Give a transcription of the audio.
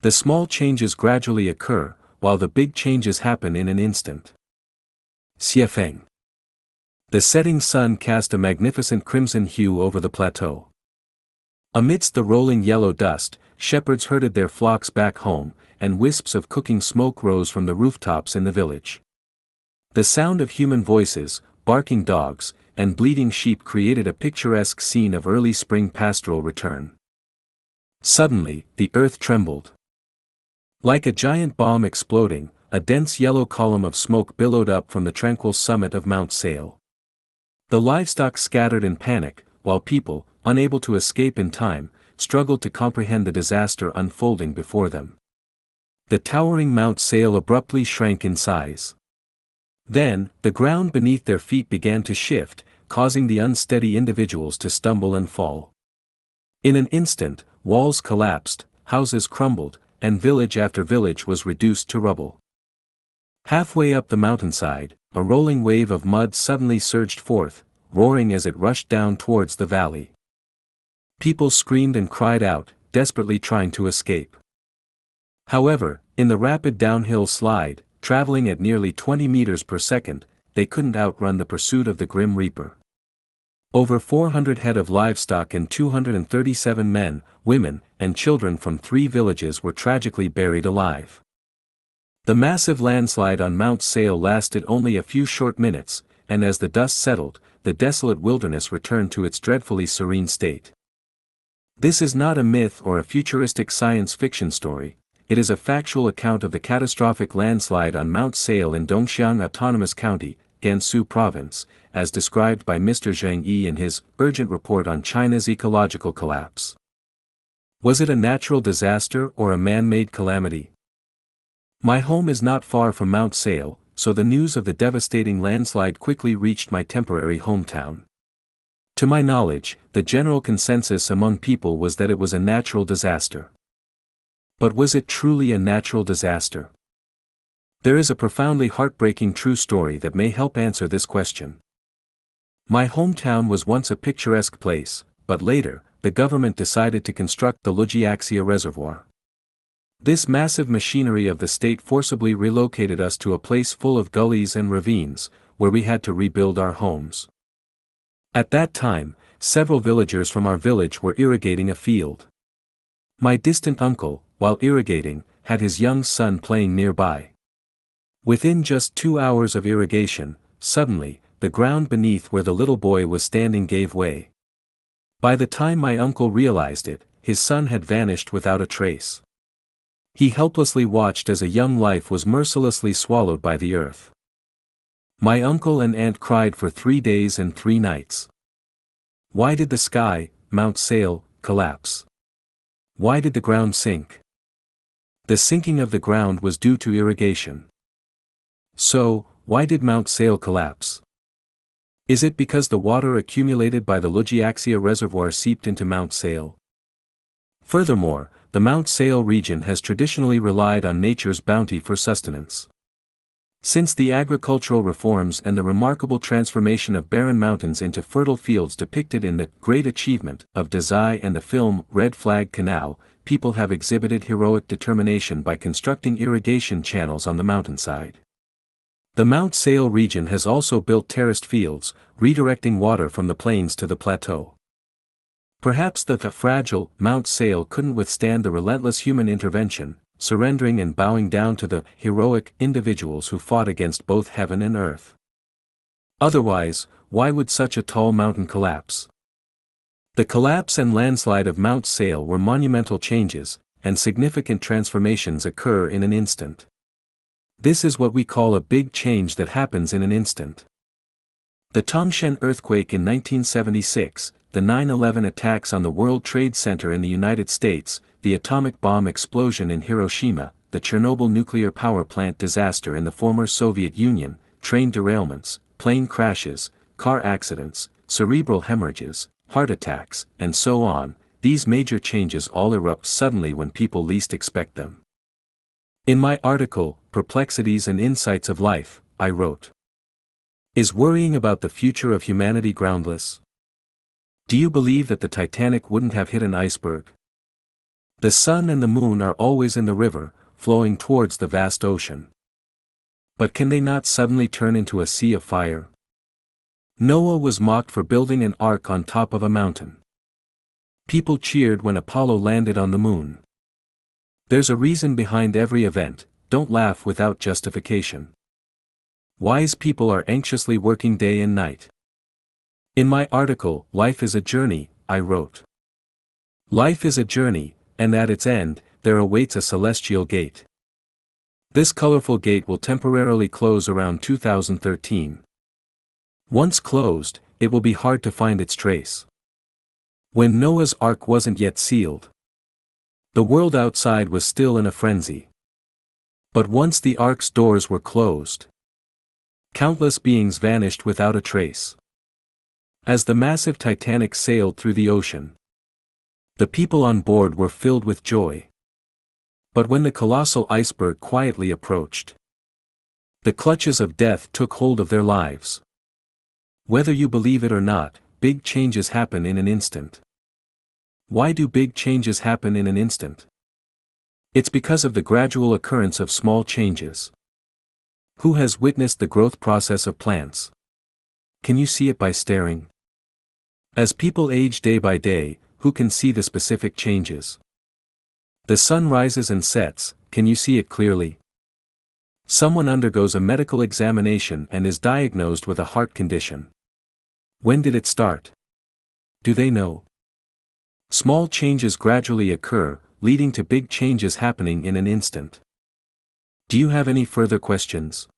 The small changes gradually occur, while the big changes happen in an instant. Xiefeng. The setting sun cast a magnificent crimson hue over the plateau. Amidst the rolling yellow dust, shepherds herded their flocks back home, and wisps of cooking smoke rose from the rooftops in the village. The sound of human voices, barking dogs, and bleating sheep created a picturesque scene of early spring pastoral return. Suddenly, the earth trembled. Like a giant bomb exploding, a dense yellow column of smoke billowed up from the tranquil summit of Mount Sale. The livestock scattered in panic, while people, unable to escape in time, struggled to comprehend the disaster unfolding before them. The towering Mount Sale abruptly shrank in size. Then, the ground beneath their feet began to shift, causing the unsteady individuals to stumble and fall. In an instant, walls collapsed, houses crumbled, and village after village was reduced to rubble. Halfway up the mountainside, a rolling wave of mud suddenly surged forth, roaring as it rushed down towards the valley. People screamed and cried out, desperately trying to escape. However, in the rapid downhill slide, traveling at nearly 20 meters per second, they couldn't outrun the pursuit of the Grim Reaper. Over 400 head of livestock and 237 men, women, and children from 3 villages were tragically buried alive. The massive landslide on Mount Sale lasted only a few short minutes, and as the dust settled, the desolate wilderness returned to its dreadfully serene state. This is not a myth or a futuristic science fiction story. It is a factual account of the catastrophic landslide on Mount Sale in Dongxiang Autonomous County, Gansu Province, as described by Mr. Zhang Yi in his urgent report on China's ecological collapse. Was it a natural disaster or a man-made calamity? My home is not far from Mount Sale, so the news of the devastating landslide quickly reached my temporary hometown. To my knowledge, the general consensus among people was that it was a natural disaster. But was it truly a natural disaster? There is a profoundly heartbreaking true story that may help answer this question. My hometown was once a picturesque place, but later, the government decided to construct the Lujiaxia Reservoir. This massive machinery of the state forcibly relocated us to a place full of gullies and ravines, where we had to rebuild our homes. At that time, several villagers from our village were irrigating a field. My distant uncle, while irrigating, had his young son playing nearby. Within just 2 hours of irrigation, suddenly, the ground beneath where the little boy was standing gave way. By the time my uncle realized it, his son had vanished without a trace. He helplessly watched as a young life was mercilessly swallowed by the earth. My uncle and aunt cried for 3 days and 3 nights. Why did the sky, Mount Sale, collapse? Why did the ground sink? The sinking of the ground was due to irrigation. So, why did Mount Sale collapse? Is it because the water accumulated by the Lujiaxia Reservoir seeped into Mount Sale? Furthermore, the Mount Sale region has traditionally relied on nature's bounty for sustenance. Since the agricultural reforms and the remarkable transformation of barren mountains into fertile fields depicted in The Great Achievement of Dazai and the film Red Flag Canal, people have exhibited heroic determination by constructing irrigation channels on the mountainside. The Mount Sale region has also built terraced fields, redirecting water from the plains to the plateau. Perhaps the fragile Mount Sale couldn't withstand the relentless human intervention, surrendering and bowing down to the heroic individuals who fought against both heaven and earth. Otherwise, why would such a tall mountain collapse? The collapse and landslide of Mount Sale were monumental changes, and significant transformations occur in an instant. This is what we call a big change that happens in an instant. The Tangshan earthquake in 1976, the 9/11 attacks on the World Trade Center in the United States, the atomic bomb explosion in Hiroshima, the Chernobyl nuclear power plant disaster in the former Soviet Union, train derailments, plane crashes, car accidents, cerebral hemorrhages, heart attacks, and so on, these major changes all erupt suddenly when people least expect them. In my article, Perplexities and Insights of Life, I wrote, "Is worrying about the future of humanity groundless? Do you believe that the Titanic wouldn't have hit an iceberg? The sun and the moon are always in the river, flowing towards the vast ocean. But can they not suddenly turn into a sea of fire? Noah was mocked for building an ark on top of a mountain. People cheered when Apollo landed on the moon. There's a reason behind every event, don't laugh without justification. Wise people are anxiously working day and night. In my article, Life is a Journey, I wrote. Life is a journey, and at its end, there awaits a celestial gate. This colorful gate will temporarily close around 2013. Once closed, it will be hard to find its trace. When Noah's Ark wasn't yet sealed, the world outside was still in a frenzy. But once the Ark's doors were closed, countless beings vanished without a trace. As the massive Titanic sailed through the ocean, the people on board were filled with joy. But when the colossal iceberg quietly approached, the clutches of death took hold of their lives. Whether you believe it or not, big changes happen in an instant. Why do big changes happen in an instant? It's because of the gradual occurrence of small changes. Who has witnessed the growth process of plants? Can you see it by staring? As people age day by day, who can see the specific changes? The sun rises and sets, can you see it clearly? Someone undergoes a medical examination and is diagnosed with a heart condition. When did it start? Do they know? Small changes gradually occur, leading to big changes happening in an instant. Do you have any further questions?